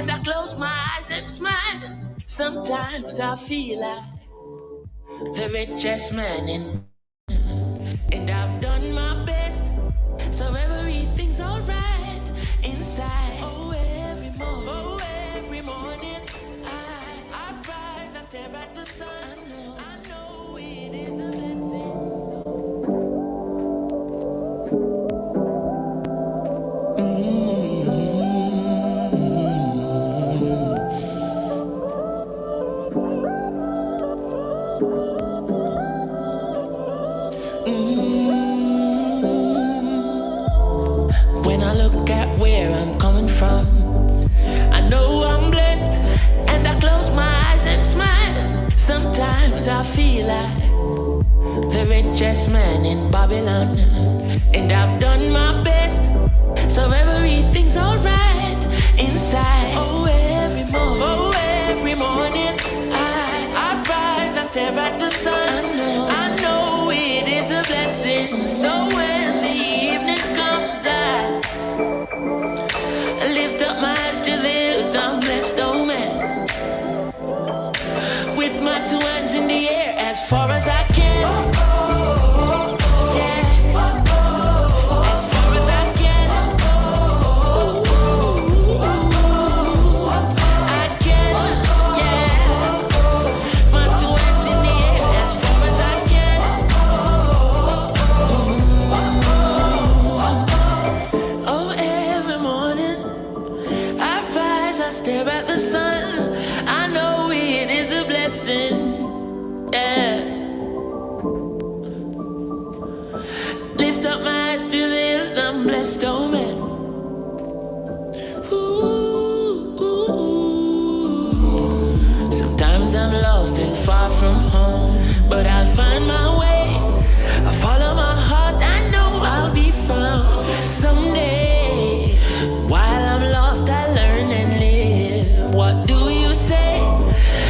and I close my eyes and smile. Sometimes I feel like the richest man in, and I've done my best, so everything's alright inside. Oh, every morning, I rise, I stare at the sun. I know it is a blessing. When I look at where I'm coming from, I know I'm blessed, and I close my eyes and smile. Sometimes I feel like the richest man in Babylon, and I've done my best, so everything's alright inside. Oh, every morning, I rise, I stare at the sun. I know it is a blessing. So when the evening comes, I lift up my eyes to the hills. I'm blessed, oh man, with my two hands in the air as far as I can. Stare at the sun, I know it is a blessing, yeah. Lift up my eyes to this, I'm blessed, oh man. Ooh. Sometimes I'm lost and far from home, but I'll find my way. I follow my heart, I know I'll be found someday. While I'm lost, I learn and live. What do you say?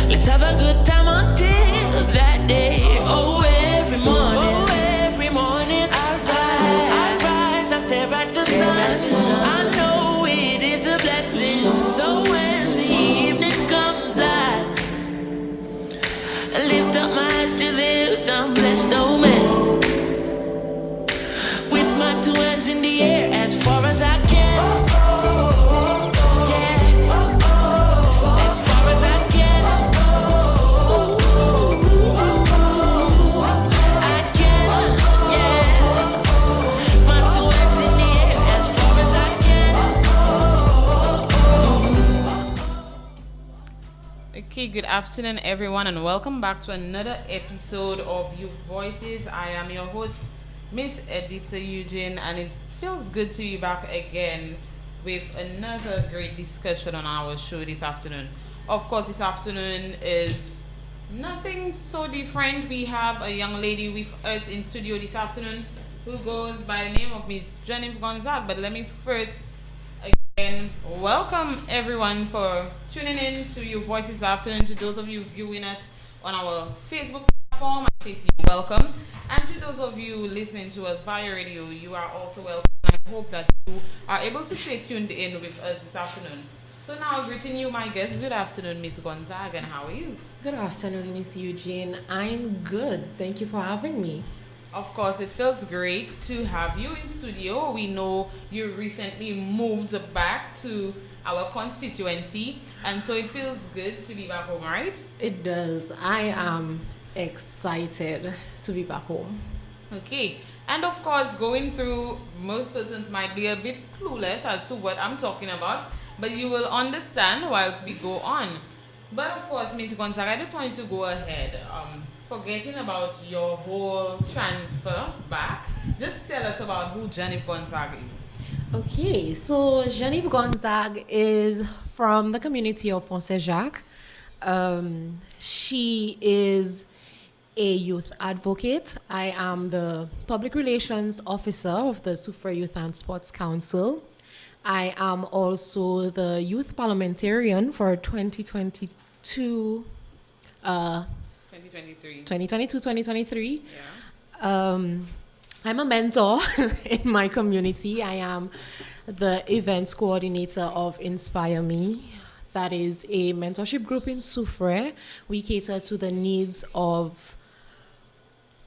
Let's have a good time until that day. Oh, every morning, I rise, I stare at the sun. I know it is a blessing. So when the evening comes, I lift up my eyes to this. I'm blessed, oh man, with my two hands in the air as far as I can. Okay, good afternoon everyone, and welcome back to another episode of Youth Voices. I am your host, Miss Edisa Eugene, and it feels good to be back again with another great discussion on our show this afternoon. Of course, this afternoon is nothing so different. We have a young lady with us in studio this afternoon who goes by the name of Miss Jeannive Gonzague. But let me first again welcome everyone for tuning in to Your Voices this afternoon. To those of you viewing us on our Facebook platform, I say to you welcome. And to those of you listening to us via radio, you are also welcome. I hope that you are able to stay tuned in with us this afternoon. So now, greeting you, my guest. Good afternoon, Miss Gonzague, and how are you? Good afternoon, Miss Eugene. I'm good. Thank you for having me. Of course, it feels great to have you in studio. We know you recently moved back to our constituency, and so it feels good to be back home, right? It does. I am excited to be back home. Okay. And of course, going through, most persons might be a bit clueless as to what I'm talking about, but you will understand whilst we go on. But of course, Ms. Gonzague, I just wanted to go ahead. Forgetting about your whole transfer back, just tell us about who Jeannive Gonzague is. Okay, so Jeannive Gonzague is from the community of Gonzague. She is a youth advocate. I am the public relations officer of the Super Youth and Sports Council. I am also the youth parliamentarian for 2022. 2023. Yeah. I'm a mentor in my community. I am the events coordinator of Inspire Me That is a mentorship group in Soufrière. We cater to the needs of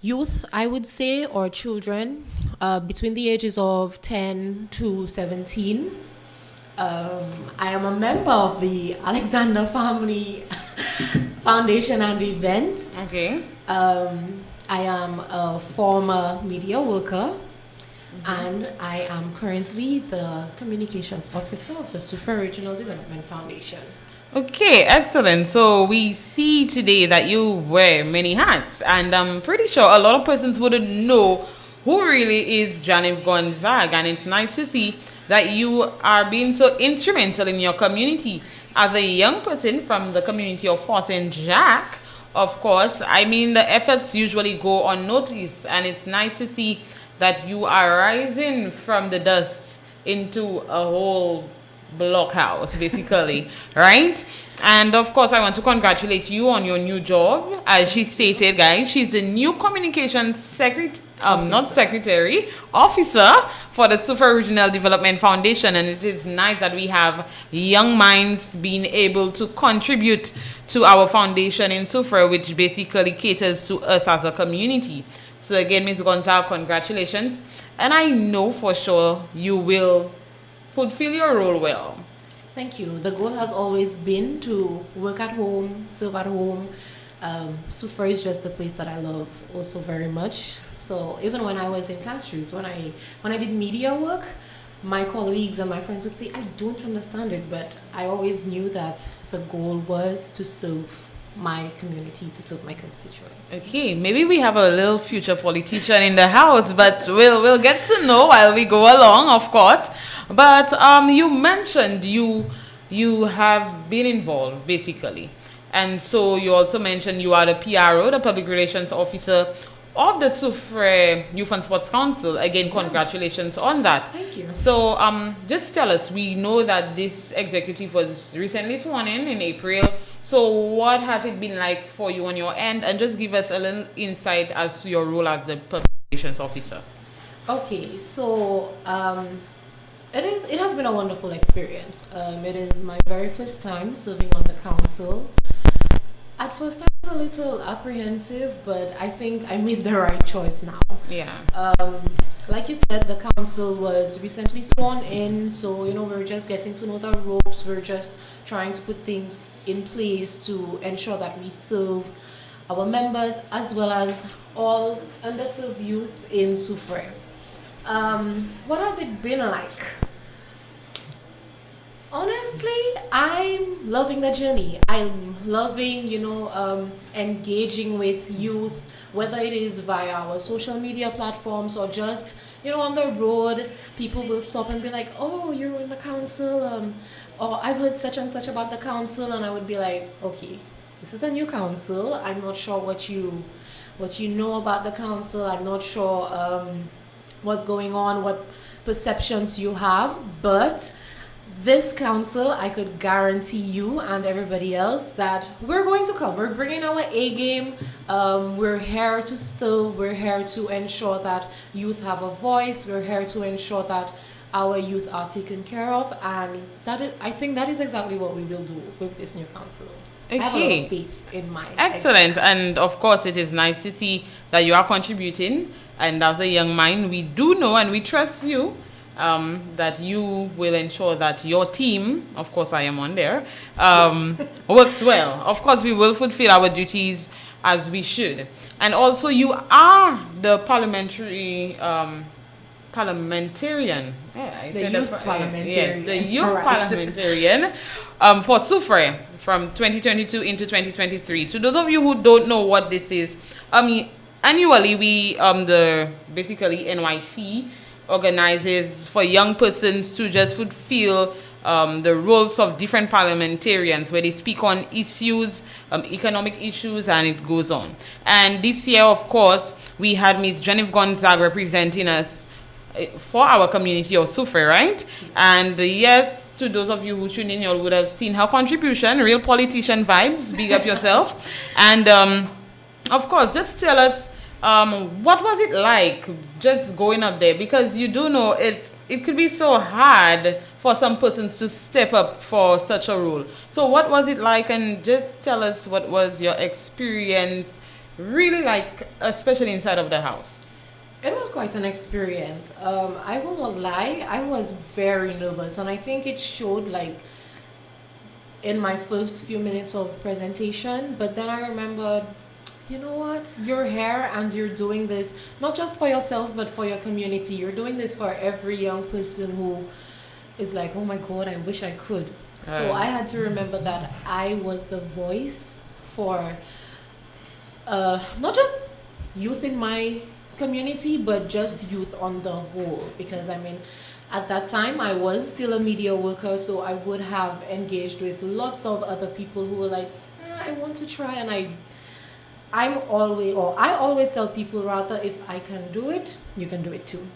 youth, I would say, or children between the ages of 10 to 17. I am a member of the Alexander Family Foundation and Events. Okay. I am a former media worker, and I am currently the communications officer of the Soufrière Regional Development Foundation. Okay, excellent. So we see today that you wear many hats, and I'm pretty sure a lot of persons wouldn't know who really is Jeannive Gonzague, and it's nice to see that you are being so instrumental in your community. As a young person from the community of Fort St. Jacques, of course, I mean, the efforts usually go unnoticed, and it's nice to see that you are rising from the dust into a whole blockhouse, basically, right? And of course, I want to congratulate you on your new job. As she stated, guys, she's a new communications officer for the Soufrière Regional Development Foundation, and it is nice that we have young minds being able to contribute to our foundation in Soufrière, which basically caters to us as a community. So again, Ms. Gonzague, congratulations, and I know for sure you will fulfill your role well. Thank you. The goal has always been to work at home, serve at home. Soufrière is just a place that I love also very much. So even when I was in Castries, when I did media work, my colleagues and my friends would say, I don't understand it, but I always knew that the goal was to serve my community, to serve my constituents. Okay, maybe we have a little future politician in the house, but we'll get to know while we go along, of course. But you mentioned you have been involved, basically. And so you also mentioned you are the PRO, the Public Relations Officer of the Soufrière Youth and Sports Council. Again, congratulations on that. Thank you. So just tell us, we know that this executive was recently sworn in April. So what has it been like for you on your end? And just give us a little insight as to your role as the Public Relations Officer. Okay, so it has been a wonderful experience. It is my very first time serving on the council. At first I was a little apprehensive, but I think I made the right choice now. Yeah. Like you said, the council was recently sworn in, so we're just getting to know the ropes. We're just trying to put things in place to ensure that we serve our members as well as all underserved youth in Soufrière. What has it been like? Honestly, I'm loving the journey. I'm loving, engaging with youth, whether it is via our social media platforms or just, on the road. People will stop and be like, oh, you're in the council, or I've heard such and such about the council, and I would be like, okay, this is a new council. I'm not sure what you know about the council. I'm not sure what's going on, what perceptions you have, but this council, I could guarantee you and everybody else that we're going to come. We're bringing our A game. We're here to serve. We're here to ensure that youth have a voice. We're here to ensure that our youth are taken care of. And I think that is exactly what we will do with this new council. Okay. I have a lot of faith in my Excellent. And of course, it is nice to see that you are contributing. And as a young mind, we do know and we trust you. That you will ensure that your team, of course I am on there, works well. Of course, we will fulfill our duties as we should. And also, you are the parliamentarian. The youth parliamentarian. Yes, the youth parliamentarian for Soufrière from 2022 into 2023. To those of you who don't know what this is, annually we basically NYC organizes for young persons to just fulfill the roles of different parliamentarians where they speak on issues, economic issues, and it goes on. And this year, of course, we had Ms. Jeannive Gonzague representing us for our community of Soufrière, right? And yes, to those of you who tuned in, you would have seen her contribution, real politician vibes, big up yourself. And of course, just tell us, what was it like just going up there? Because you do know it could be so hard for some persons to step up for such a role. So what was it like, and just tell us what was your experience really like, especially inside of the house. It was quite an experience. I will not lie, I was very nervous, and I think it showed like in my first few minutes of presentation. But then I remembered, you know what? You're here and you're doing this not just for yourself but for your community. You're doing this for every young person who is like, oh my God, I wish I could. So I had to remember that I was the voice for not just youth in my community, but just youth on the whole. Because I mean, at that time I was still a media worker, so I would have engaged with lots of other people who were like, I want to try, and I always tell people, rather, if I can do it, you can do it too.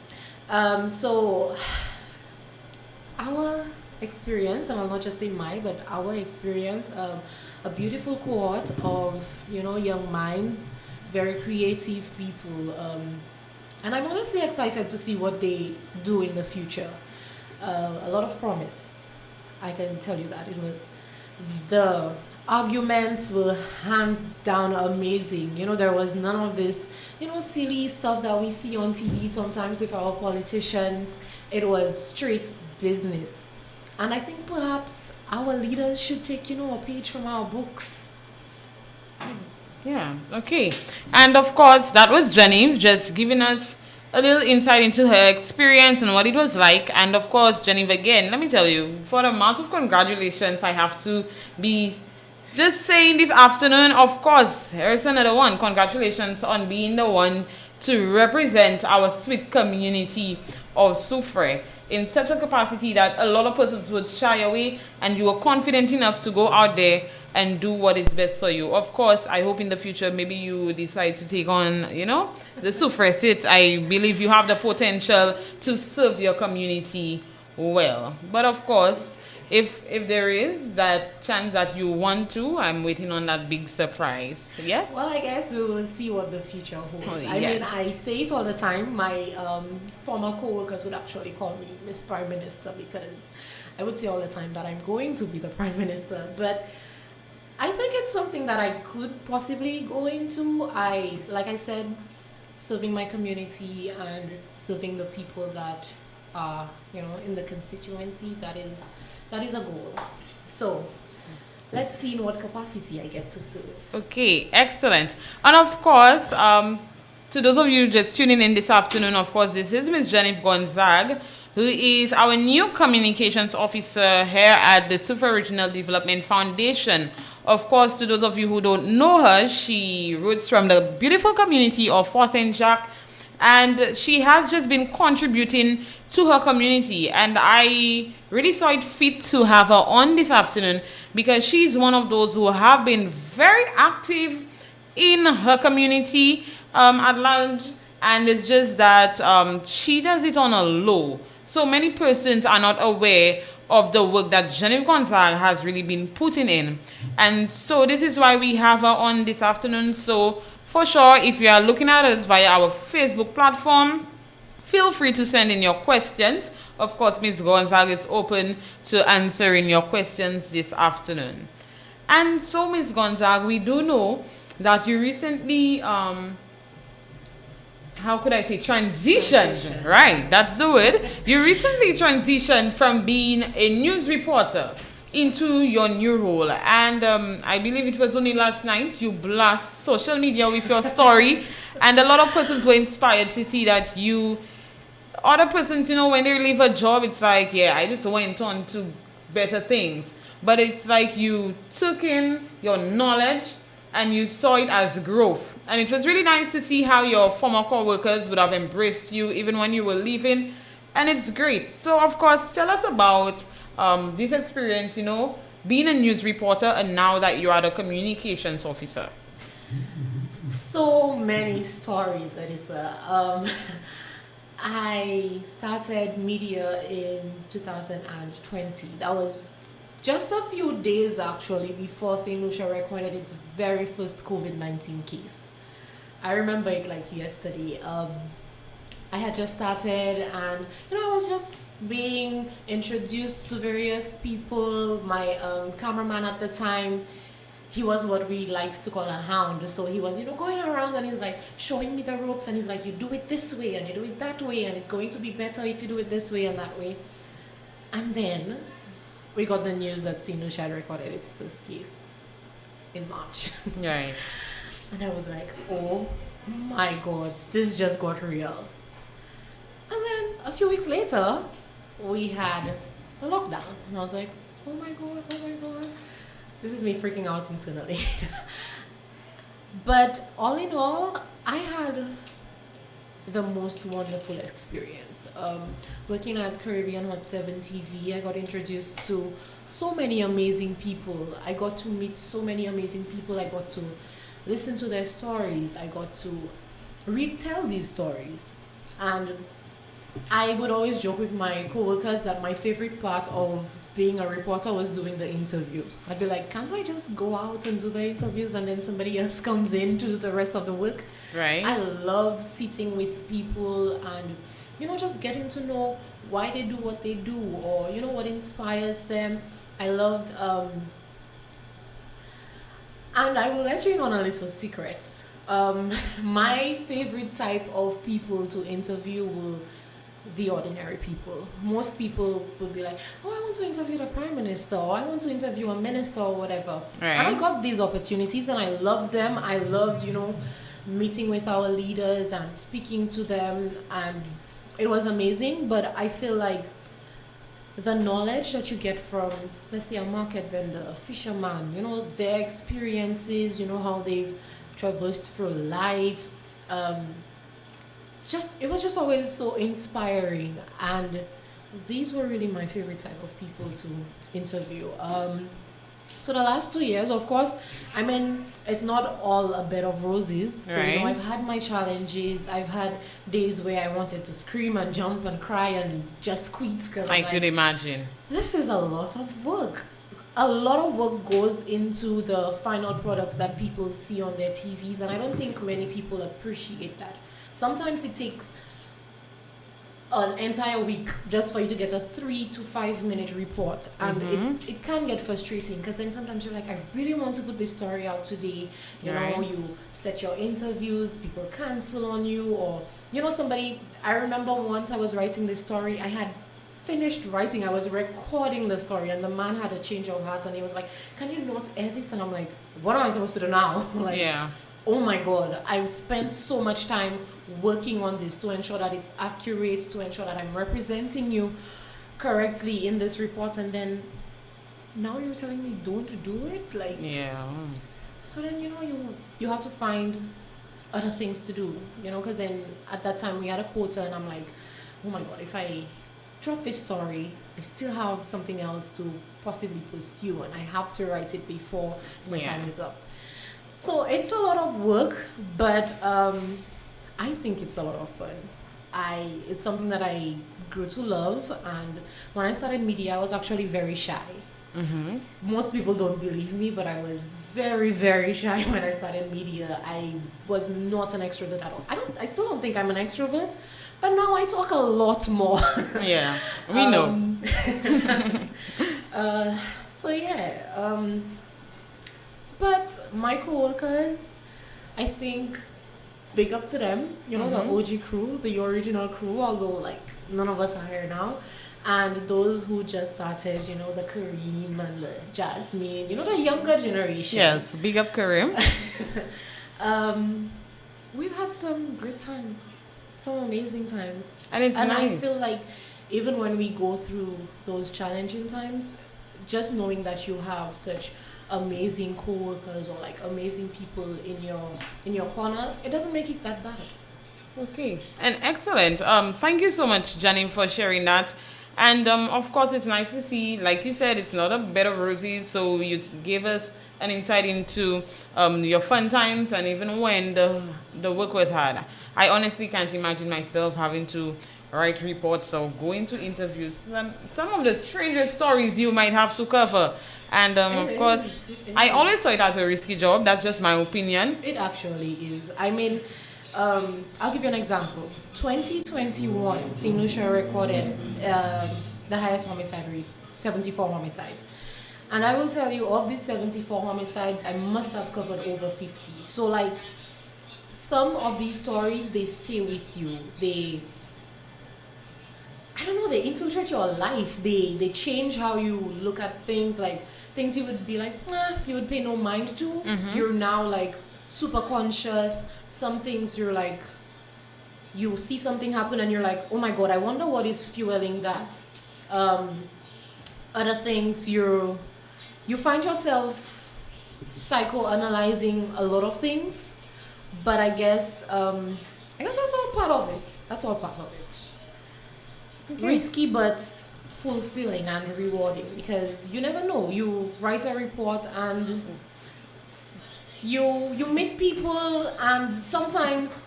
So our experience, and I'll not just say my, but our experience, a beautiful cohort of young minds, very creative people, and I'm honestly excited to see what they do in the future. A lot of promise, I can tell you that. The arguments were hands down amazing. There was none of this, silly stuff that we see on TV sometimes with our politicians. It was straight business. And I think perhaps our leaders should take, a page from our books. Yeah, okay. And of course, that was Jeannive just giving us a little insight into her experience and what it was like. And of course, Jeannive, again, let me tell you, for the amount of congratulations I have to be just saying this afternoon, of course, here's another one. Congratulations on being the one to represent our sweet community of Soufrière in such a capacity that a lot of persons would shy away, and you were confident enough to go out there and do what is best for you. Of course, I hope in the future maybe you decide to take on, the Soufrière seat. I believe you have the potential to serve your community well. But of course, if there is that chance that you want to, I'm waiting on that big surprise. Yes? Well, I guess we will see what the future holds. Oh, I yes. mean, I say it all the time. My former co-workers would actually call me Miss Prime Minister, because I would say all the time that I'm going to be the Prime Minister. But I think it's something that I could possibly go into. Like I said, serving my community and serving the people that are, in the constituency, that is a goal. So let's see in what capacity I get to serve. Okay, excellent. And of course, to those of you just tuning in this afternoon, of course, this is Miss Jeannive Gonzague, who is our new communications officer here at the Soufrière Regional Development Foundation. Of course, to those of you who don't know her, she roots from the beautiful community of Fort Saint Jacques, and she has just been contributing to her community, and I really saw it fit to have her on this afternoon because she's one of those who have been very active in her community at large, and it's just that she does it on a low. So many persons are not aware of the work that Jeannive Gonzague has really been putting in, and so this is why we have her on this afternoon. So for sure, if you are looking at us via our Facebook platform, feel free to send in your questions. Of course, Ms. Gonzague is open to answering your questions this afternoon. And so, Ms. Gonzague, we do know that you recently, transitioned. Right, that's the word. You recently transitioned from being a news reporter into your new role. And I believe it was only last night you blast social media with your story. And a lot of persons were inspired to see that other persons, when they leave a job, it's like, yeah, I just went on to better things. But it's like you took in your knowledge and you saw it as growth. And it was really nice to see how your former co-workers would have embraced you even when you were leaving. And it's great. So, of course, tell us about this experience, being a news reporter and now that you are the communications officer. So many stories, Adisa. I started media in 2020. That was just a few days actually before St. Lucia recorded its very first COVID-19 case. I remember it like yesterday. I had just started, and I was just being introduced to various people. My cameraman at the time, he was what we liked to call a hound. So he was, going around and he's like showing me the ropes and he's like, you do it this way and you do it that way and it's going to be better if you do it this way and that way. And then we got the news that Sinus had recorded its first case in March. Right. And I was like, oh my God, this just got real. And then a few weeks later, we had a lockdown. And I was like, oh my God. This is me freaking out internally. But all in all, I had the most wonderful experience. Working at Caribbean Hot 7 TV, I got introduced to so many amazing people. I got to meet so many amazing people. I got to listen to their stories. I got to retell these stories. And I would always joke with my coworkers that my favorite part of being a reporter was doing the interview. I'd be like, can't I just go out and do the interviews and then somebody else comes in to do the rest of the work? Right. I loved sitting with people and, just getting to know why they do what they do or, what inspires them. I loved, and I will let you in on a little secret. My favorite type of people to interview were the ordinary people. Most people would be like, oh, I want to interview the Prime Minister, or I want to interview a minister or whatever. Right. And I got these opportunities and I loved them. I loved, meeting with our leaders and speaking to them, and it was amazing. But I feel like the knowledge that you get from, let's say, a market vendor, a fisherman, their experiences, how they've traversed through life, it was just always so inspiring, and these were really my favorite type of people to interview. So the last 2 years, of course, it's not all a bed of roses. So, right. I've had my challenges. I've had days where I wanted to scream and jump and cry and just quit. I could imagine. This is a lot of work. A lot of work goes into the final products that people see on their TVs, and I don't think many people appreciate that. Sometimes it takes an entire week just for you to get a 3 to 5 minute report, and it can get frustrating because then sometimes you're like, I really want to put this story out today. You set your interviews, people cancel on you, or somebody. I remember once I was writing this story, I had finished writing, I was recording the story, and the man had a change of heart and he was like, can you not air this? And I'm like, what am I supposed to do now? Oh my God, I've spent so much time working on this to ensure that it's accurate, to ensure that I'm representing you correctly in this report, and then now you're telling me don't do it? So then you have to find other things to do, because then at that time we had a quota, and I'm like, oh my God, if I drop this story, I still have something else to possibly pursue, and I have to write it before my time is up. So it's a lot of work, but I think it's a lot of fun. It's something that I grew to love, and when I started media, I was actually very shy. Mm-hmm. Most people don't believe me, but I was very, very shy when I started media. I was not an extrovert at all. I still don't think I'm an extrovert, but now I talk a lot more. Yeah, we know. But my coworkers, I think, big up to them. The OG crew, the original crew, although none of us are here now. And those who just started, the Kareem and the Jasmine, the younger generation. Yes, big up Kareem. We've had some great times, some amazing times. And nice. I feel like even when we go through those challenging times, just knowing that you have such amazing co-workers or amazing people in your corner, it doesn't make it that bad. Okay, and excellent. Thank you so much, Jeannive, for sharing that. And of course, it's nice to see, like you said, it's not a bed of roses. So you gave us an insight into your fun times, and even when the work was hard. I honestly can't imagine myself having to write reports or go into interviews. Some of the strangest stories you might have to cover. And of course, I always saw it as a risky job. That's just my opinion. It actually is. I'll give you an example. 2021, St. Lucia recorded the highest homicide rate, 74 homicides. And I will tell you, of these 74 homicides, I must have covered over 50. So, like, some of these stories, they stay with you. I don't know, they infiltrate your life. They change how you look at things. Like, things you would be like, you would pay no mind to. You're now, like, super conscious. Some things you're like, you see something happen and you're like, oh my God, I wonder what is fueling that. Other things, you find yourself psychoanalyzing a lot of things, but I guess that's all part of it. That's all part of it. Okay. Risky but fulfilling and rewarding, because you never know. You write a report and you meet people, and sometimes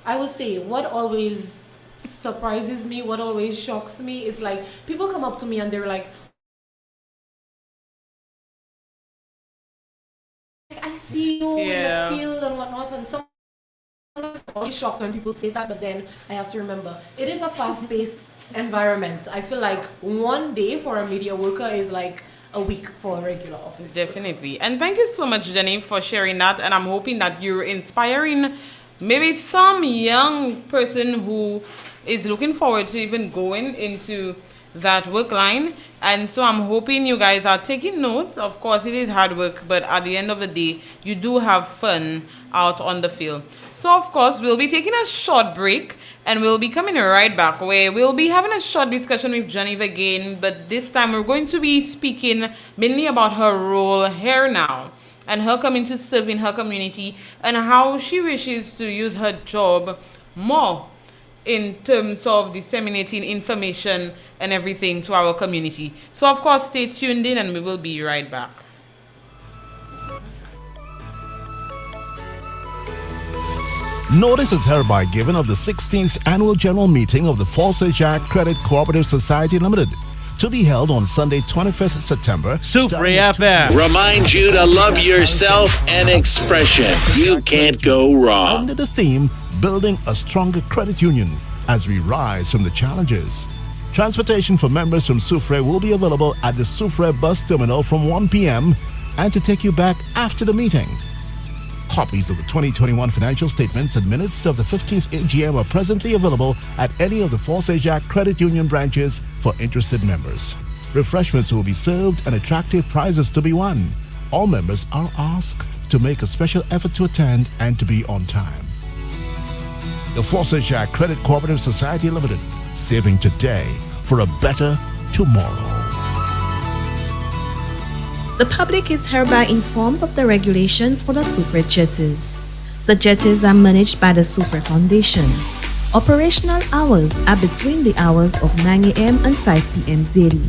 I would say what always surprises me, what always shocks me, is like people come up to me and they're like, I see you in the field and whatnot, and sometimes I'm always shocked when people say that, but then I have to remember it is a fast-paced environment. I feel like one day for a media worker is like a week for a regular officer. Definitely. And thank you so much, Jeannive, for sharing that, and I'm hoping that you're inspiring maybe some young person who is looking forward to even going into that work line. And so I'm hoping you guys are taking notes. Of course, it is hard work, but at the end of the day, you do have fun out on the field. So, of course, we'll be taking a short break, and we'll be coming right back, where we'll be having a short discussion with Jeannive again, but this time we're going to be speaking mainly about her role here now, and her coming to serve in her community, and how she wishes to use her job more in terms of disseminating information and everything to our community. So, of course, stay tuned in, and we will be right back. Notice is hereby given of the 16th Annual General Meeting of the Gonzague Credit Cooperative Society Limited, to be held on Sunday, 25th September. Super FM remind you to love yourself and expression. You can't go wrong. Under the theme, Building a Stronger Credit Union as we rise from the challenges. Transportation for members from Soufrière will be available at the Soufrière bus terminal from 1 p.m. and to take you back after the meeting. Copies of the 2021 financial statements and minutes of the 15th AGM are presently available at any of the Gonzague Credit Union branches for interested members. Refreshments will be served and attractive prizes to be won. All members are asked to make a special effort to attend and to be on time. The Gonzague Credit Cooperative Society Limited, saving today for a better tomorrow. The public is hereby informed of the regulations for the Soufrière jetties. The jetties are managed by the Soufrière Foundation. Operational hours are between the hours of 9 a.m. and 5 p.m. daily.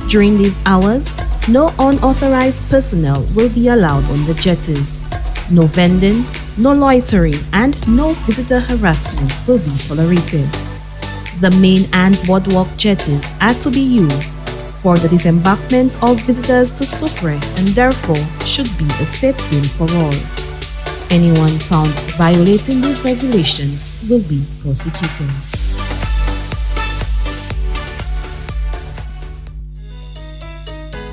During these hours, no unauthorized personnel will be allowed on the jetties. No vending, no loitering, and no visitor harassment will be tolerated. The main and boardwalk jetties are to be used for the disembarkment of visitors to Soufrière and therefore should be a safe zone for all. Anyone found violating these regulations will be prosecuted.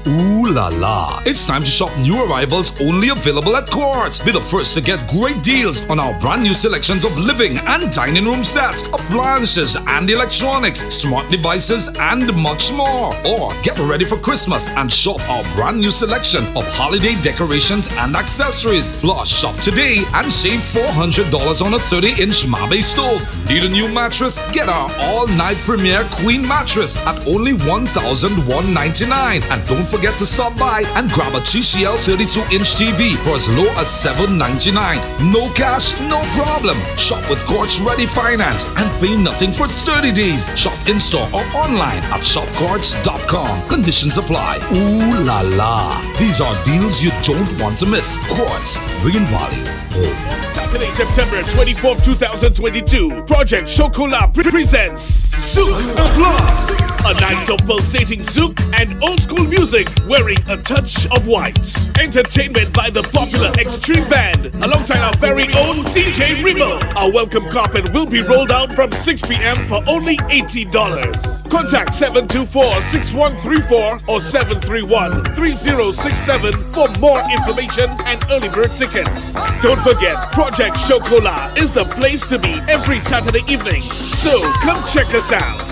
Ooh la la! It's time to shop new arrivals only available at Quartz. Be the first to get great deals on our brand new selections of living and dining room sets, appliances and electronics, smart devices and much more. Or get ready for Christmas and shop our brand new selection of holiday decorations and accessories. Plus, shop today and save $400 on a 30-inch Mabe stove. Need a new mattress? Get our all-night Premier Queen mattress at only $1,199. And don't forget to stop by and grab a TCL 32-inch TV for as low as $799. No cash, no problem. Shop with Quartz Ready Finance and pay nothing for 30 days. Shop in-store or online at shopquartz.com. Conditions apply. Ooh la la. These are deals you don't want to miss. Quartz, bringing value home. Saturday, September 24th, 2022. Project Chocolat presents Souk and Blanc. A night of pulsating zouk and old school music wearing a touch of white. Entertainment by the popular Extreme Band alongside our very own DJ Remo. Our welcome carpet will be rolled out from 6 p.m. for only $80. Contact 724-6134 or 731-3067 for more information and early bird tickets. Don't forget, Project Chocolat is the place to be every Saturday evening. So come check us out.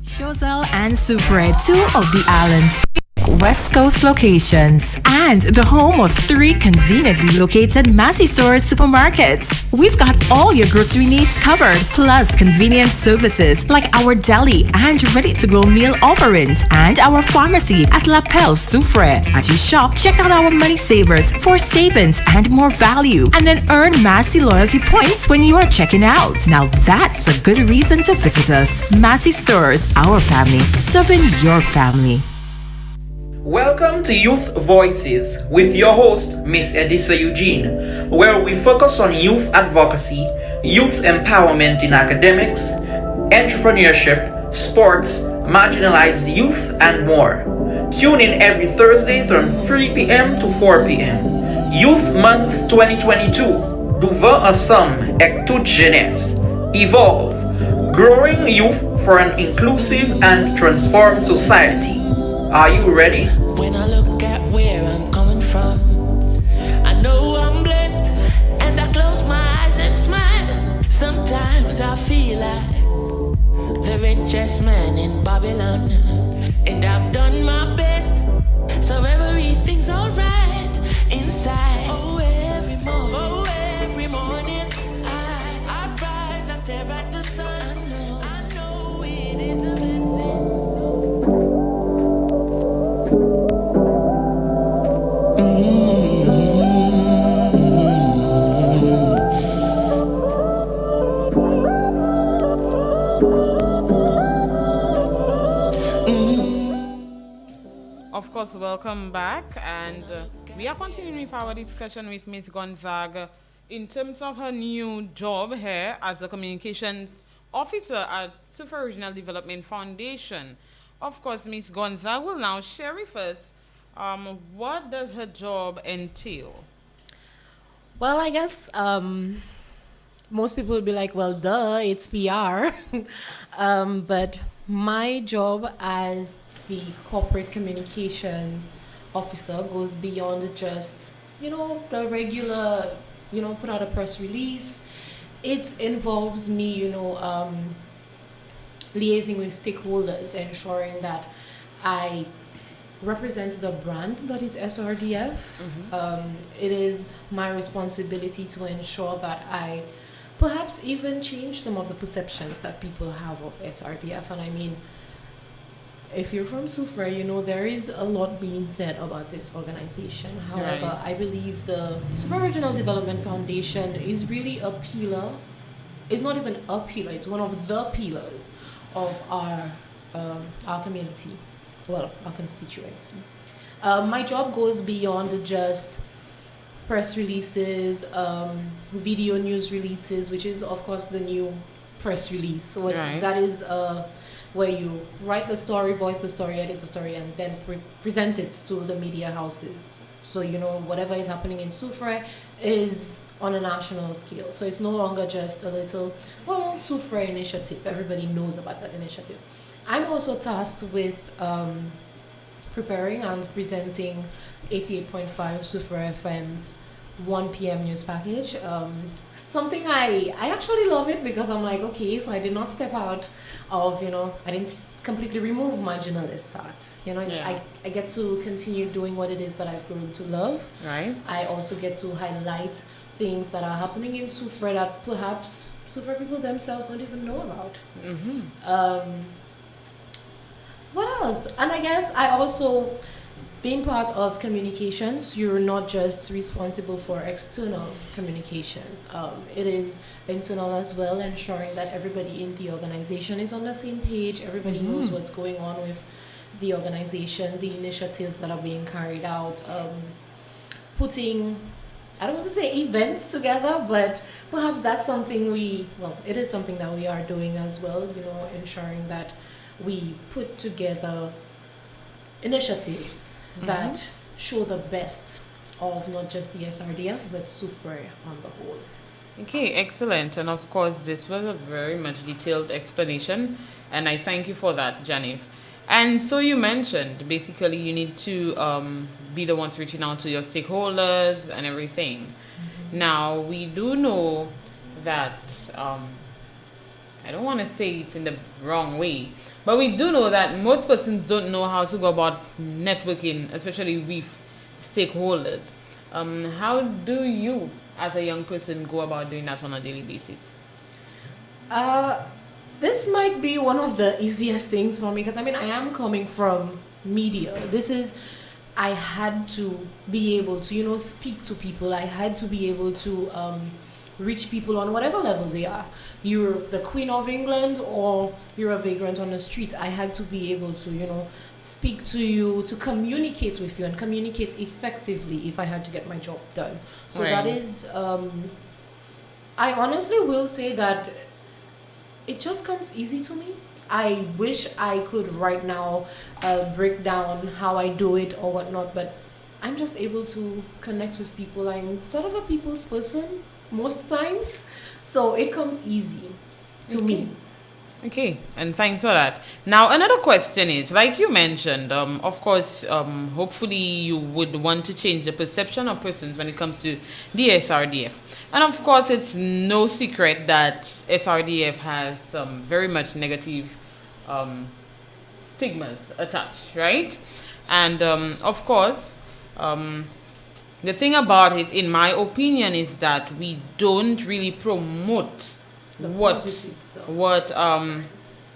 Choiseul and Soufrière, two of the island's West Coast locations, and the home of 3 conveniently located Massy Stores supermarkets. We've got all your grocery needs covered, plus convenience services like our deli and ready-to-go meal offerings, and our pharmacy at La Pelle Soufrière. As you shop, check out our money savers for savings and more value, and then earn Massy loyalty points when you are checking out. Now that's a good reason to visit us. Massy Stores, our family, serving your family. Welcome to Youth Voices with your host, Miss Edissa Eugene, where we focus on youth advocacy, youth empowerment in academics, entrepreneurship, sports, marginalized youth, and more. Tune in every Thursday from 3 p.m. to 4 p.m. Youth Month 2022. Devant ensemble et toute jeunesse. Evolve. Growing youth for an inclusive and transformed society. Are you ready? When I look at where I'm coming from, I know I'm blessed, and I close my eyes and smile. Sometimes I feel like the richest man in Babylon, and I've done my best, so everything's alright inside. Oh, every morning, I rise, I stare at the sun. I know it is a blessing. Of course, welcome back, and we are continuing with our discussion with Miss Gonzague in terms of her new job here as a communications officer at Soufrière Regional Development Foundation. Of course, Miss Gonzague will now share with us what does her job entail. Well, I guess most people will be like, well, duh, it's PR. But my job as the corporate communications officer goes beyond just, the regular, put out a press release. It involves me, liaising with stakeholders, ensuring that I represent the brand that is SRDF. It is my responsibility to ensure that I perhaps even change some of the perceptions that people have of SRDF. And I mean, if you're from Soufrière, there is a lot being said about this organization. However, Right. I believe the Soufrière Regional Development Foundation is really a pillar. It's not even a pillar, it's one of the pillars of our community, well, our constituency. My job goes beyond just press releases, video news releases, which is, of course, the new press release. Which Right. That is where you write the story, voice the story, edit the story, and then present it to the media houses. So, whatever is happening in Soufrière is on a national scale. So it's no longer just a little, Soufrière initiative. Everybody knows about that initiative. I'm also tasked with preparing and presenting 88.5 Soufrière FM's 1 p.m. news package. Something I actually love it because I'm like, okay, so I did not step out of, I didn't completely remove my journalist hat. Yeah. I get to continue doing what it is that I've grown to love. Right. I also get to highlight things that are happening in Soufrière that perhaps Soufrière people themselves don't even know about. What else? And I guess I also, being part of communications, you're not just responsible for external communication. It is internal as well, ensuring that everybody in the organization is on the same page, everybody knows what's going on with the organization, the initiatives that are being carried out, putting I don't want to say events together, but perhaps that's something it is something that we are doing as well, ensuring that we put together initiatives that show the best of not just the SRDF, but SUFRE on the whole. Okay, excellent. And of course, this was a very much detailed explanation, and I thank you for that, Jeannive. And so you mentioned, basically, you need to be the ones reaching out to your stakeholders and everything. Now, we do know that, I don't want to say it's in the wrong way, but we do know that most persons don't know how to go about networking, especially with stakeholders. How do you, as a young person, go about doing that on a daily basis? This might be one of the easiest things for me because I am coming from media. I had to be able to, speak to people. I had to be able to reach people on whatever level they are. You're the Queen of England or you're a vagrant on the street. I had to be able to, speak to you, to communicate with you and communicate effectively if I had to get my job done. So that is, I honestly will say that it just comes easy to me. I wish I could right now break down how I do it or whatnot, but I'm just able to connect with people. I'm sort of a people's person most times, so it comes easy to me. Okay, and thanks for that. Now, another question is, like you mentioned, of course, hopefully you would want to change the perception of persons when it comes to the SRDF. And of course, it's no secret that SRDF has some very much negative stigmas attached, right? And of course, the thing about it, in my opinion, is that we don't really promote what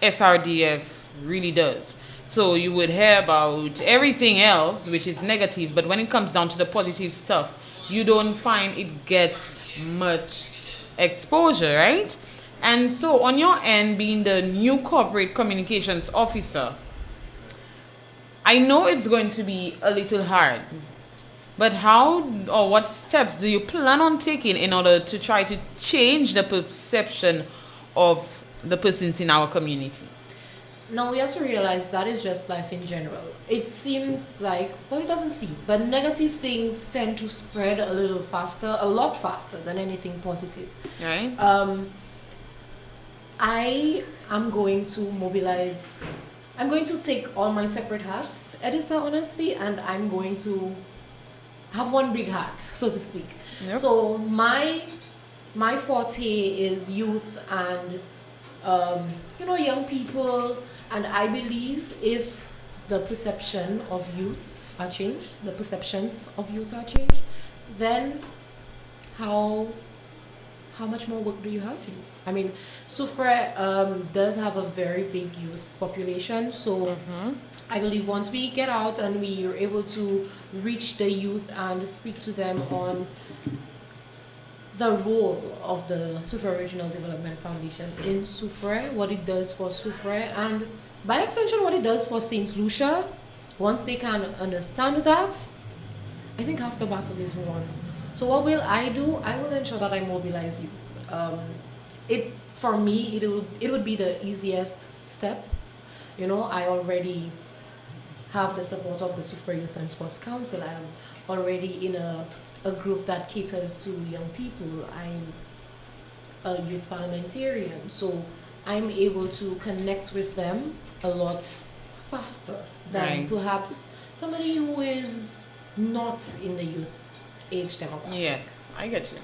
SRDF really does. So you would hear about everything else, which is negative, but when it comes down to the positive stuff, you don't find it gets much exposure, right? And so on your end, being the new corporate communications officer, I know it's going to be a little hard, but how or what steps do you plan on taking in order to try to change the perception of the persons in our community? Now we have to realize that is just life in general. It seems like, well, it doesn't seem, but negative things tend to spread a little faster, a lot faster than anything positive. Right. I am going to mobilize. I'm going to take all my separate hats, Edisa, honestly, and I'm going to have one big hat, so to speak. Yep. So my forte is youth and young people, and I believe if the perception of youth are changed, the perceptions of youth are changed, then how much more work do you have to do? I mean, SUFRE does have a very big youth population, so I believe once we get out and we are able to reach the youth and speak to them on the role of the SUFRE Regional Development Foundation in SUFRE, what it does for SUFRE, and by extension what it does for St. Lucia, once they can understand that, I think half the battle is won. So what will I do? I will ensure that I mobilize you. For me, it would be the easiest step. I already have the support of the SUFRE Youth and Sports Council. I'm already in a group that caters to young people. I'm a youth parliamentarian, so I'm able to connect with them a lot faster than perhaps somebody who is not in the youth age demographic. Yes, I get you.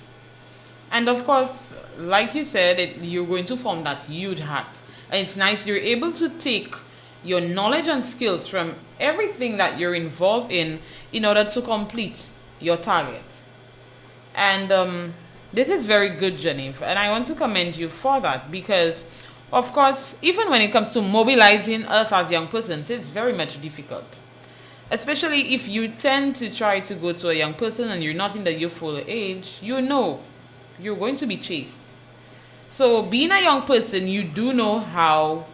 And of course, like you said, you're going to form that huge hat. And it's nice you're able to take your knowledge and skills from everything that you're involved in order to complete your target. And this is very good, Jeannive, and I want to commend you for that because, of course, even when it comes to mobilizing us as young persons, it's very much difficult. Especially if you tend to try to go to a young person and you're not in the youthful age, you're going to be chased. So being a young person, you do know how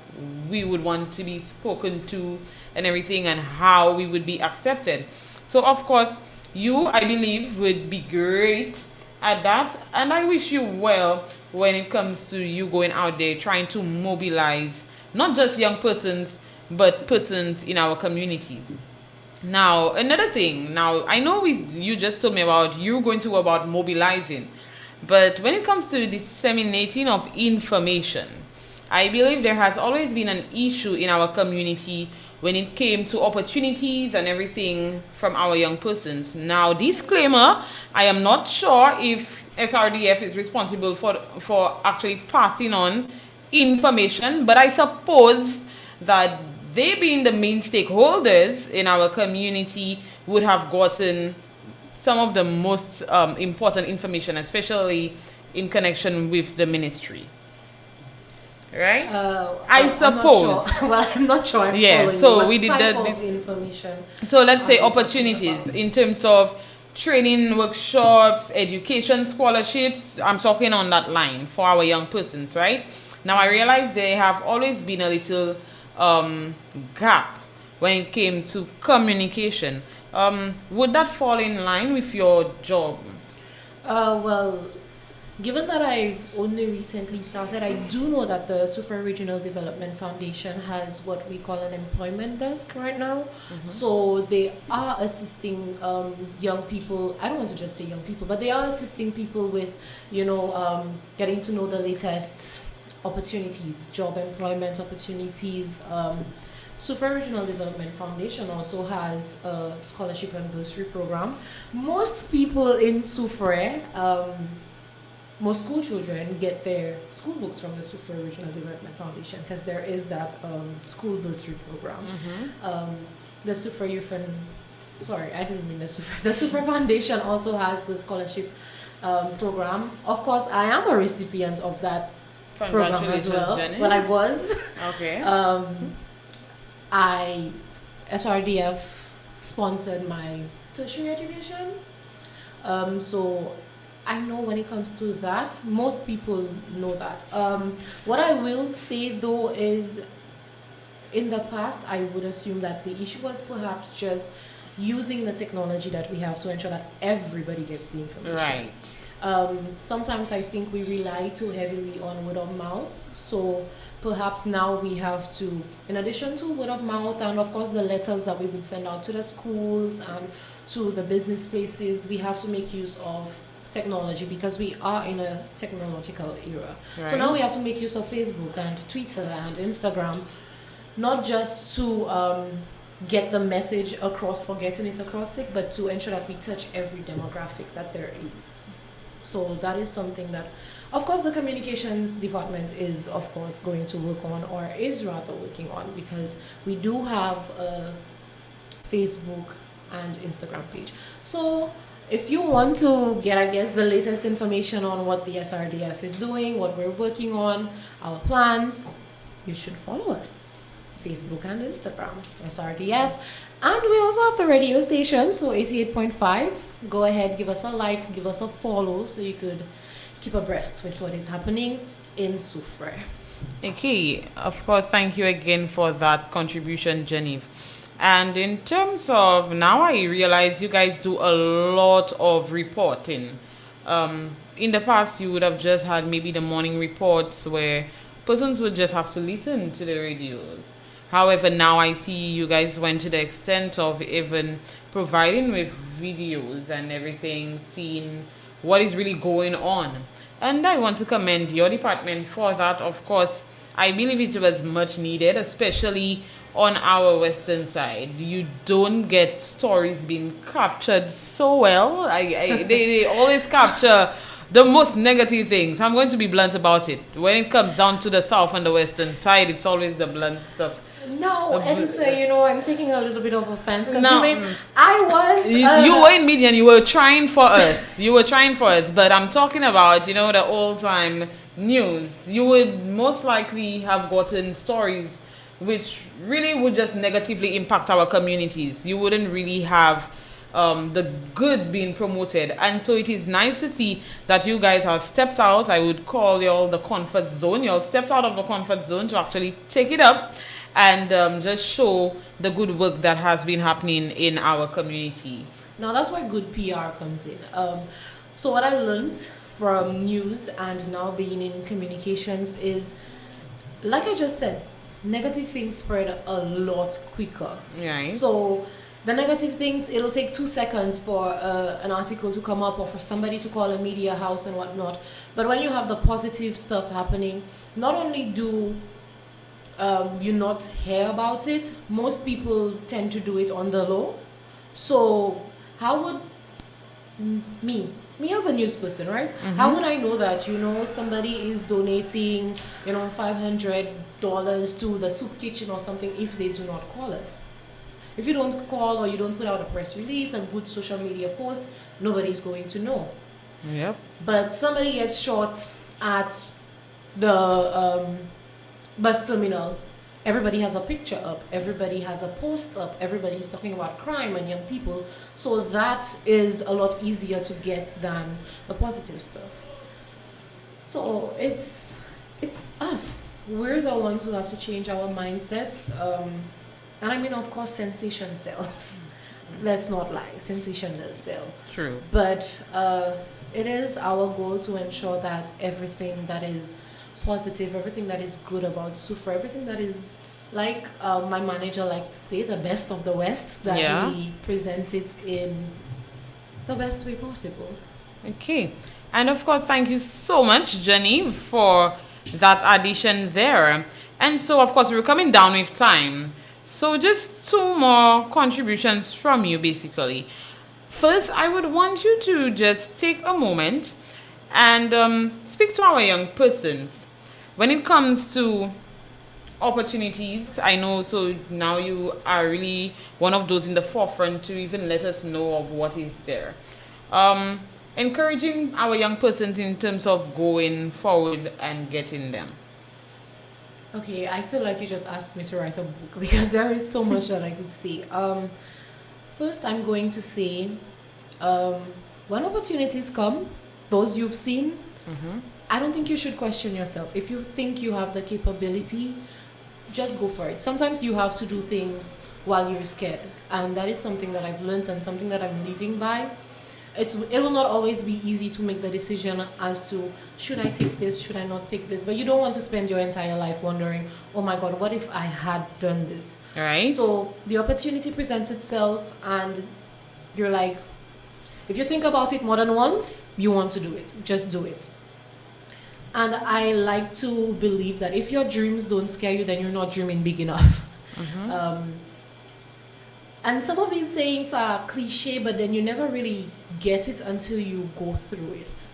we would want to be spoken to and everything and how we would be accepted. So of course, You, I believe, would be great at that, and I wish you well when it comes to you going out there trying to mobilize not just young persons but persons in our community. Now, another thing. Now, I know you just told me about you going to about mobilizing, but when it comes to disseminating of information, I believe there has always been an issue in our community when it came to opportunities and everything from our young persons. Now, disclaimer, I am not sure if SRDF is responsible for actually passing on information, but I suppose that they being the main stakeholders in our community would have gotten some of the most important information, especially in connection with the ministry. Right? I suppose. I'm not sure. I'm yeah, following so what we did type that. of information. So let's say are we talking opportunities about? in terms of training workshops, education scholarships. I'm talking on that line for our young persons, right? Now I realize there have always been a little gap when it came to communication. Would that fall in line with your job? Well, given that I've only recently started, I do know that the Sufra Regional Development Foundation has what we call an employment desk right now. So they are assisting young people. I don't want to just say young people, but they are assisting people with, getting to know the latest opportunities, job employment opportunities. Sufra Regional Development Foundation also has a scholarship and bursary program. Most people in Sufra, most school children get their school books from the Sufra Regional Development Foundation because there is that school bursary program. The Sufra Youth and I didn't mean the Sufra. The Sufra Foundation also has the scholarship program. Of course, I am a recipient of that program as well. Jeannive. Well, I was. Okay. SRDF sponsored my tertiary education. So I know when it comes to that, most people know that. What I will say though is, in the past, I would assume that the issue was perhaps just using the technology that we have to ensure that everybody gets the information. Right. Sometimes I think we rely too heavily on word of mouth. So perhaps now we have to, in addition to word of mouth and of course the letters that we would send out to the schools and to the business places, we have to make use of technology because we are in a technological era. Right. So now we have to make use of Facebook and Twitter and Instagram, not just to get the message across for getting it across it, but to ensure that we touch every demographic that there is. So that is something that, of course, the communications department is, of course, going to work on, or is rather working on, because we do have a Facebook and Instagram page. So if you want to get, I guess, the latest information on what the SRDF is doing, what we're working on, our plans, you should follow us. Facebook and Instagram, SRDF. And we also have the radio station, so 88.5. Go ahead, give us a like, give us a follow, so you could keep abreast with what is happening in Sufra. Okay, of course, thank you again for that contribution, Jeannive. And in terms of, now I realize you guys do a lot of reporting. In the past, you would have just had maybe the morning reports where persons would just have to listen to the radios. However, now I see you guys went to the extent of even providing with videos and everything, seeing what is really going on. And I want to commend your department for that. Of course, I believe it was much needed, especially on our western side. You don't get stories being captured so well. They always capture the most negative things. I'm going to be blunt about it. When it comes down to the south and the western side, it's always the blunt stuff. No, Edisa, I'm taking a little bit of offense because No. I was. You were in media and you were trying for us. But I'm talking about, the old-time news. You would most likely have gotten stories which really would just negatively impact our communities. You wouldn't really have the good being promoted. And so it is nice to see that you guys have stepped out. I would call y'all the comfort zone. Y'all stepped out of the comfort zone to actually take it up and just show the good work that has been happening in our community. Now that's where good PR comes in. So what I learned from news and now being in communications is, like I just said, negative things spread a lot quicker. Right. So the negative things, it'll take 2 seconds for an article to come up or for somebody to call a media house and whatnot. But when you have the positive stuff happening, not only do you not hear about it, most people tend to do it on the low. So how would me as a news person, right? How would I know that, somebody is donating, $500 to the soup kitchen or something if they do not call us? If you don't call or you don't put out a press release, a good social media post, nobody's going to know. Yep. But somebody gets shot at the bus terminal. Everybody has a picture up. Everybody has a post up. Everybody's talking about crime and young people. So that is a lot easier to get than the positive stuff. So it's us. We're the ones who have to change our mindsets. And I mean, of course, sensation sells. Let's not lie. Sensation does sell. True. But it is our goal to ensure that everything that is positive, everything that is good about SUFRA, everything that is, like my manager likes to say, the best of the West, that we present it in the best way possible. Okay. And of course, thank you so much, Jeannive, for that addition there. And so, of course, we're coming down with time. So just 2 more contributions from you, basically. First, I would want you to just take a moment and speak to our young persons. When it comes to opportunities, I know, so now you are really one of those in the forefront to even let us know of what is there. Encouraging our young persons in terms of going forward and getting them. Okay, I feel like you just asked me to write a book because there is so much that I could say. First, I'm going to say, when opportunities come, those you've seen, I don't think you should question yourself. If you think you have the capability, just go for it. Sometimes you have to do things while you're scared. And that is something that I've learned and something that I'm living by. It will not always be easy to make the decision as to, should I take this, should I not take this? But you don't want to spend your entire life wondering, oh my God, what if I had done this? Right. So the opportunity presents itself and you're like, if you think about it more than once, you want to do it. Just do it. And I like to believe that if your dreams don't scare you, then you're not dreaming big enough. And some of these sayings are cliche, but then you never really get it until you go through it.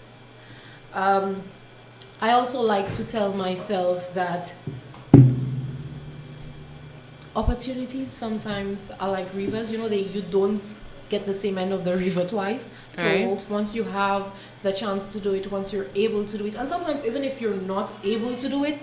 I also like to tell myself that opportunities sometimes are like rivers. You don't get the same end of the river twice. So once you have the chance to do it, once you're able to do it, and sometimes even if you're not able to do it,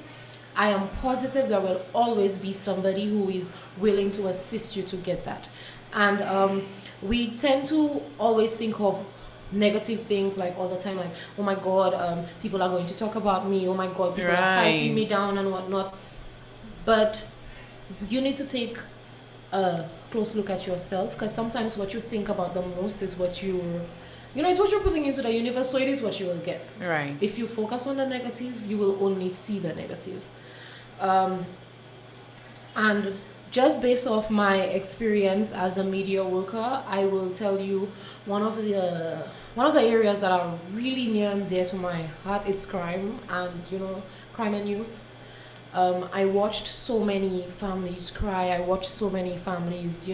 I am positive there will always be somebody who is willing to assist you to get that. And we tend to always think of negative things like all the time, like, oh my God, people are going to talk about me, oh my God, people are fighting me down and whatnot. But you need to take a close look at yourself, because sometimes what you think about the most is what it's what you're putting into the universe, so it is what you will get. Right. If you focus on the negative, you will only see the negative. And just based off my experience as a media worker, I will tell you one of the areas that are really near and dear to my heart. It's crime and crime and youth. I watched so many families cry. I watched so many families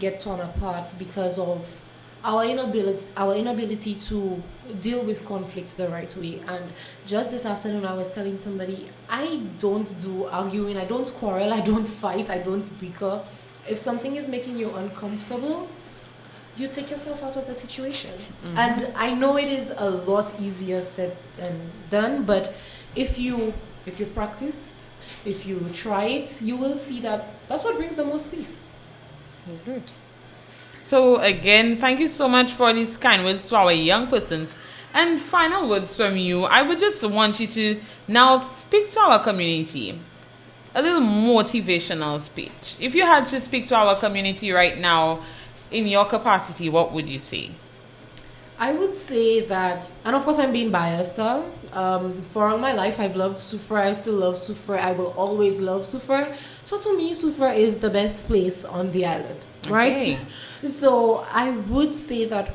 get torn apart because of our inability to deal with conflicts the right way. And just this afternoon I was telling somebody, I don't do arguing, I don't quarrel, I don't fight, I don't bicker. If something is making you uncomfortable, you take yourself out of the situation. And I know it is a lot easier said than done, but if you practice, if you try it, you will see that that's what brings the most peace. Good. So again, thank you so much for these kind words to our young persons. And final words from you. I would just want you to now speak to our community. A little motivational speech. If you had to speak to our community right now, in your capacity, what would you say? I would say that, and of course I'm being biased, for all my life I've loved Soufrière, I still love Soufrière, I will always love Soufrière. So to me, Soufrière is the best place on the island, right? Okay. So I would say that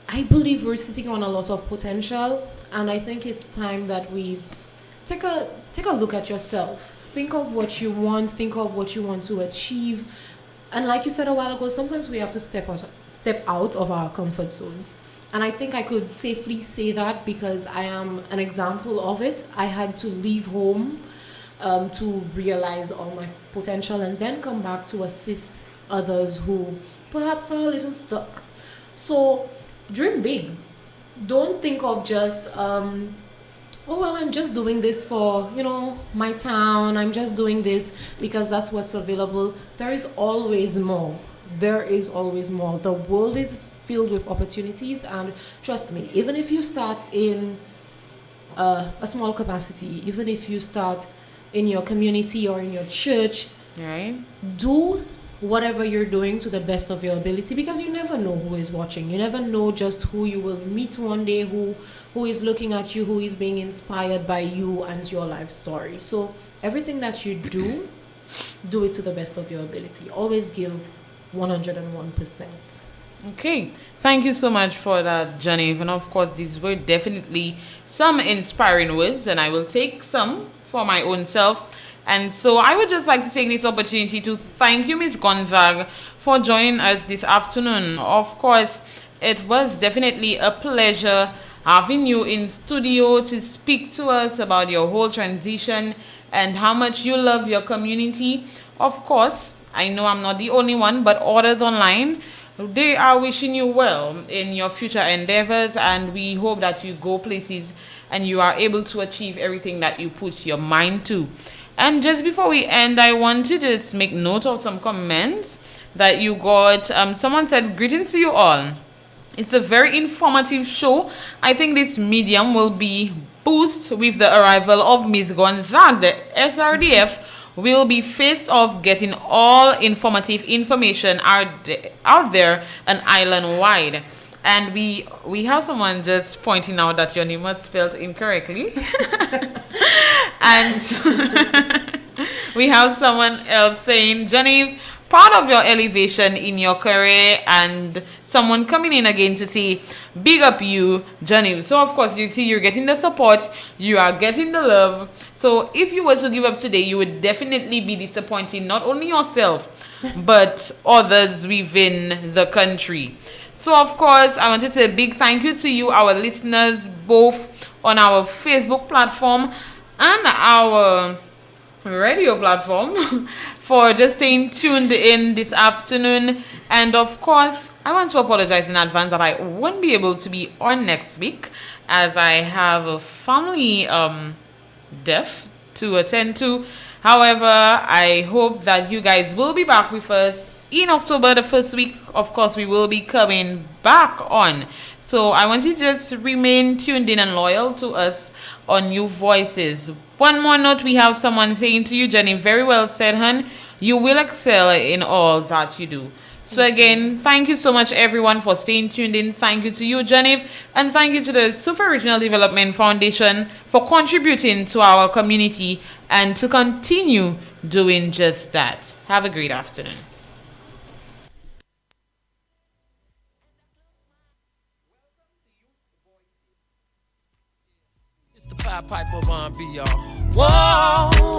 I believe we're sitting on a lot of potential, and I think it's time that we take a look at yourself. Think of what you want, think of what you want to achieve. And like you said a while ago, sometimes we have to step out of our comfort zones. And I think I could safely say that because I am an example of it. I had to leave home to realize all my potential and then come back to assist others who perhaps are a little stuck. So dream big. Don't think of just, oh, well, I'm just doing this for, my town. I'm just doing this because that's what's available. There is always more. There is always more. The world is filled with opportunities, and trust me, even if you start in a small capacity, even if you start in your community or in your church, Right. do whatever you're doing to the best of your ability, because you never know who is watching. You never know just who you will meet one day, who is looking at you, who is being inspired by you and your life story. So everything that you do it to the best of your ability. Always give 101%. Okay, thank you so much for that, Jeannive. And of course, these were definitely some inspiring words, and I will take some for my own self. And so I would just like to take this opportunity to thank you, Miss Gonzague, for joining us this afternoon. Of course, it was definitely a pleasure having you in studio to speak to us about your whole transition and how much you love your community. Of course, I know I'm not the only one, but others online, they are wishing you well in your future endeavors, and we hope that you go places and you are able to achieve everything that you put your mind to. And just before we end, I want to just make note of some comments that you got. Someone said, greetings to you all. It's a very informative show. I think this medium will be boosted with the arrival of Miss Gonzague. The SRDF will be faced off getting all informative information out there and island-wide. And we have someone just pointing out that your name was spelled incorrectly. And we have someone else saying, Jeannive, proud of your elevation in your career, and someone coming in again to say, big up you, Jeannive. So of course, you see, you're getting the support, you are getting the love. So if you were to give up today, you would definitely be disappointing not only yourself, but others within the country. So of course, I want to say a big thank you to you, our listeners, both on our Facebook platform and our radio platform, for just staying tuned in this afternoon. And of course, I want to apologize in advance that I won't be able to be on next week, as I have a family death to attend to. However, I hope that you guys will be back with us in October, the first week. Of course, we will be coming back on. So I want you to just remain tuned in and loyal to us on New Voices. One more note, we have someone saying to you, Jenny, very well said, hun. You will excel in all that you do. So again, thank you so much, everyone, for staying tuned in. Thank you to you, Jeannive, and thank you to the Super Regional Development Foundation for contributing to our community and to continue doing just that. Have a great afternoon. It's the Pied Piper of R&B, y'all. Whoa!